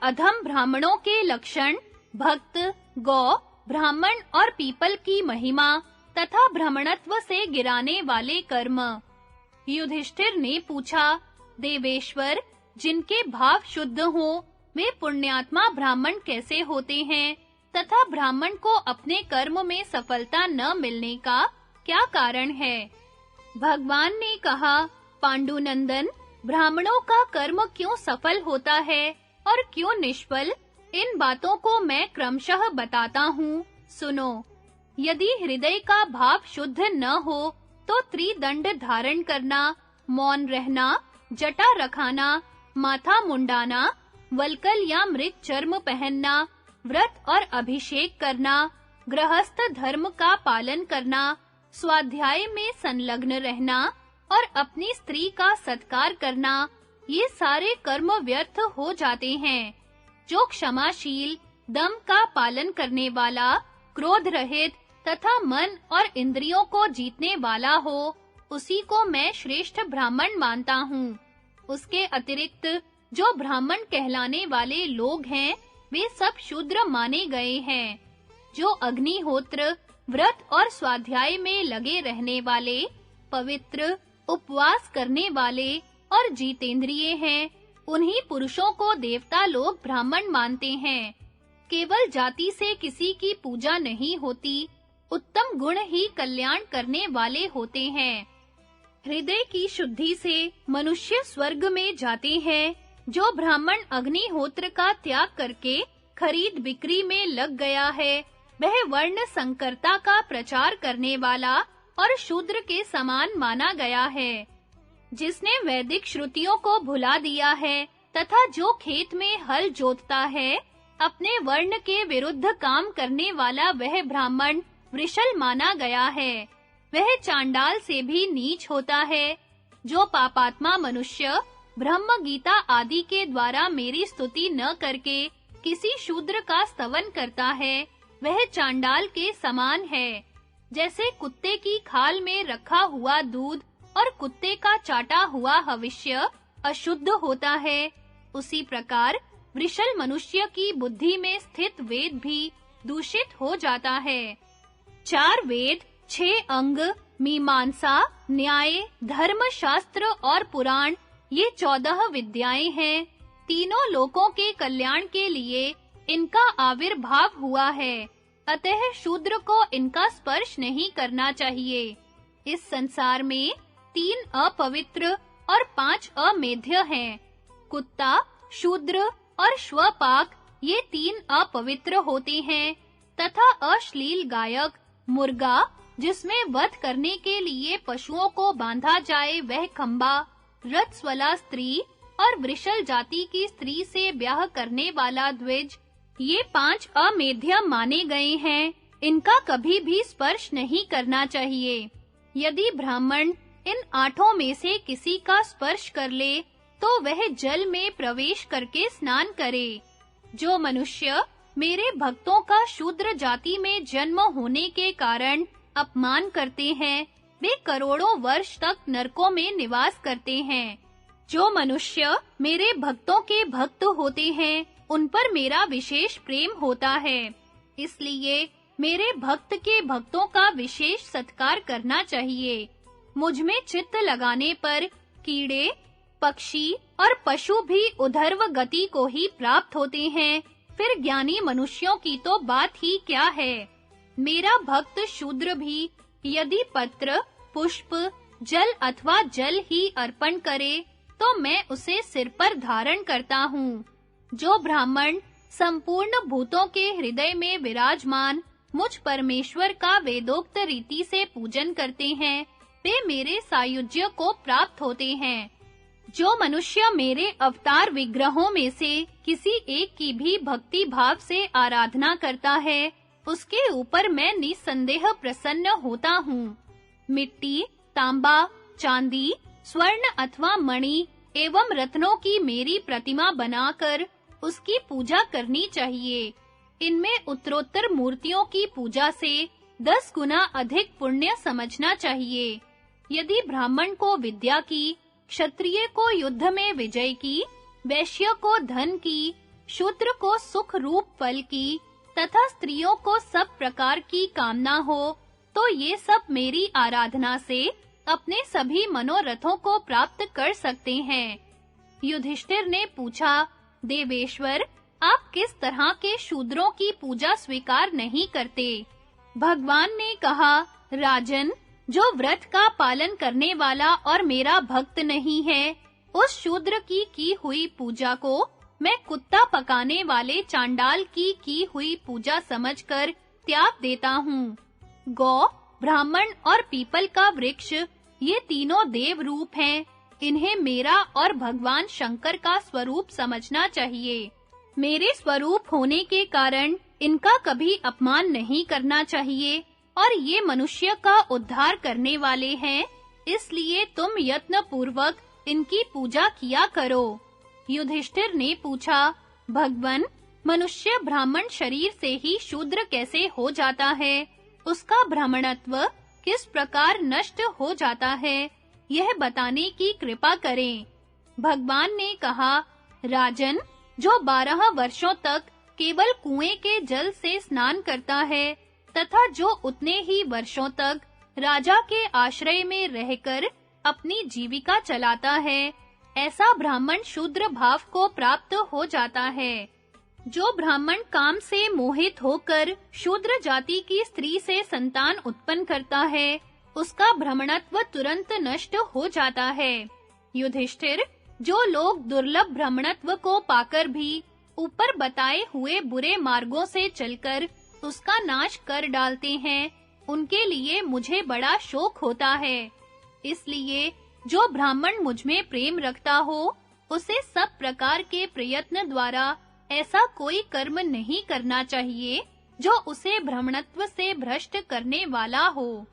अधम ब्राह्मणों के लक्षण, भक्त, गौ, ब्राह्मण और पीपल की महिमा तथा ब्राह्मणत्व से गिराने वाले कर्म। युधिष्ठिर ने पूछा, देवेश्वर, जिनके भाव शुद्ध हों, वे पुण्यात्मा ब्राह्मण कैसे होते हैं तथा ब्राह्मण को अपने कर्म में सफलता न मिलने का क्या कारण है? भगवान ने कहा, पांडुनंदन, ब्राह्मणों का कर्म क्यों सफल होता है और क्यों निष्फल, इन बातों को मैं क्रमशः बताता हूँ, सुनो। यदि हृदय का भाव शुद्ध न हो तो त्रिदंड धारण करना, मौन रहना, जटा रखाना, माथा मुंडाना, वल्कल या मृग चर्म पहनना, व्रत और अभिषेक करना, गृहस्थ धर्म का पालन करना, स्वाध्याय में संलग्न रहना और अपनी स्त्री का सत्कार करना, ये सारे कर्म व्यर्थ हो जाते हैं। जो क्षमाशील, दम का पालन करने वाला, क्रोध रहित तथा मन और इंद्रियों को जीतने वाला हो, उसी को मैं श्रेष्ठ ब्राह्मण मानता हूँ। उसके अतिरिक्त जो ब्राह्मण कहलाने वाले लोग हैं, वे सब शूद्र माने गए हैं। जो अग्निहोत्र, व्रत और स्वाध्याय में लगे रहने वाले, पवित्र, उपवास करने वाले और जितेंद्रिय हैं, उन्हीं पुरुषों को देवता लोग ब्राह्मण मानते हैं। केवल जाति से किसी की पूजा नहीं होती, उत्तम गुण ही कल्याण करने वाले होते हैं। हृदय की शुद्धि से मनुष्य स्वर्ग में जाते हैं। जो ब्राह्मण अग्निहोत्र का त्याग करके खरीद बिक्री में लग गया है, वह वर्ण संकरता का प्रचार करने वाला और शूद्र के समान माना गया है। जिसने वैदिक श्रुतियों को भुला दिया है तथा जो खेत में हल जोतता है, अपने वर्ण के विरुद्ध काम करने वाला वह ब्राह्मण वृषल माना गया है। वह चांडाल से भी नीच होता है। जो पापात्मा मनुष्य ब्रह्म गीता आदि के द्वारा मेरी स्तुति न करके किसी शूद्र का स्तवन करता है, वह चांडाल के समान है। जैसे कुत्ते की खाल में रखा हुआ दूध और कुत्ते का चाटा हुआ हविष्य अशुद्ध होता है, उसी प्रकार वृषल मनुष्य की बुद्धि में स्थित वेद भी दूषित हो जाता है। 4 वेद, 6 अंग, मीमांसा, न्याय, धर्मशास्त्र और पुराण, ये 14 विद्याएं हैं। तीनों लोकों के कल्याण के लिए इनका आविर्भाव हुआ है, अतः शूद्र को इनका स्पर्श नहीं करना चाहिए। इस संसार में 3 अपवित्र और 5 अमेध्य हैं। कुत्ता, शूद्र और श्वपाक, ये 3 अपवित्र होते हैं तथा अश्लील गायक, मुर्गा, जिसमें वध करने के लिए पशुओं को बांधा जाए वह खंबा, रथस्वला स्त्री और वृषल जाति की स्त्री से ब्याह करने वाला द्विज, ये 5 अमेध्य माने गए हैं। इनका कभी भी स्पर्श नहीं करना चाहिए। यदि ब्राह्मण इन 8 में से किसी का स्पर्श कर ले, तो वह जल में प्रवेश करके स्नान करे। जो मनुष्य मेरे भक्तों का शूद्र जाति में जन्म होने के कारण अपमान करते हैं, वे करोड़ों वर्ष तक नरकों में निवास करते हैं। जो मनुष्य मेरे भक्तों के भक्त होते हैं, उन पर मेरा विशेष प्रेम होता है। इसलिए मेरे भक्त के भक्तों का विशेष सत्कार करना चाहिए। मुझ में चित्त लगाने पर कीड़े, पक्षी और पशु भी उधर्व गति को ही प्राप्त होते हैं। फिर ज्ञानी मनुष्यों की तो बात ही क्या है। मेरा भक्त शूद्र भी यदि पत्र, पुष्प, जल अथवा जल ही अर्पण करे, तो मैं उसे सिर पर धारण करता हूँ। जो ब्राह्मण संपूर्ण भूतों के हृदय में विराजमान मुझ परमेश्वर का वेदोक्त रीति से पूजन करते हैं, वे मेरे सायुज्य को प्राप्त होते हैं। जो मनुष्य मेरे अवतार विग्रहों में से किसी एक की भी भक्ति भाव से आराधना करता है, उसके ऊपर मैं निसंदेह प्रसन्न होता हूँ। मिट्टी, तांबा, चांदी, स्वर्ण अथवा मणि एवं रत्नों की मेरी प्रतिमा बनाकर उसकी पूजा करनी चाहिए। इनमें उत्तरोत्तर मूर्तियों की पूजा से 10 गुना अधिक पुण्य समझना चाहिए। यदि ब्राह्मण को विद्या की, क्षत्रिय को युद्ध में विजय की, वैश्य को धन की, शूद्र को सुख रूप फल की तथा स्त्रियों को सब प्रकार की कामना हो, तो ये सब मेरी आराधना से अपने सभी मनोरथों को प्राप्त कर सकते हैं। युधिष्ठिर ने पूछा, देवेश्वर, आप किस तरह के शूद्रों की पूजा स्वीकार नहीं करते? भगवान ने कहा, राजन, जो व्रत का पालन करने वाला और मेरा भक्त नहीं है, उस शूद्र की हुई पूजा को मैं कुत्ता पकाने वाले चांडाल की हुई पूजा समझकर त्याग देता हूँ। गौ, ब्राह्मण और पीपल का वृक्ष, ये तीनों देव रूप हैं। इन्हें मेरा और भगवान शंकर का स्वरूप समझना चाहिए। मेरे स्वरूप होने के कारण इनका कभी अपमान नहीं करना चाहिए, और ये मनुष्य का उद्धार करने वाले हैं, इसलिए तुम यत्न पूर्वक इनकी पूजा किया करो। युधिष्ठिर ने पूछा, भगवन, मनुष्य ब्राह्मण शरीर से ही शूद्र कैसे हो जाता है? उसका ब्राह्मणत्व किस प्रकार नष्ट हो जाता है, यह बताने की कृपा करें। भगवान ने कहा, राजन, जो 12 वर्षों तक केवल कुएं के जल से स्नान करता है तथा जो उतने ही वर्षों तक राजा के आश्रय में रहकर अपनी जीविका चलाता है, ऐसा ब्राह्मण शूद्र भाव को प्राप्त हो जाता है। जो ब्राह्मण काम से मोहित होकर शूद्र जाति की स्त्री से संतान उत्पन्न करता है, उसका ब्राह्मणत्व तुरंत नष्ट हो जाता है। युधिष्ठिर, जो लोग दुर्लभ ब्राह्मणत्व को पाकर भी ऊपर बताए हुए बुरे मार्गों से चलकर उसका नाश कर डालते हैं, उनके लिए मुझे बड़ा शोक होता है। इसलिए जो ब्राह्मण मुझ में प्रेम रखता हो, उसे सब प्रकार के प्रयत्न द्वारा ऐसा कोई कर्म नहीं करना चाहिए जो उसे ब्राह्मणत्व से भ्रष्ट करने वाला हो।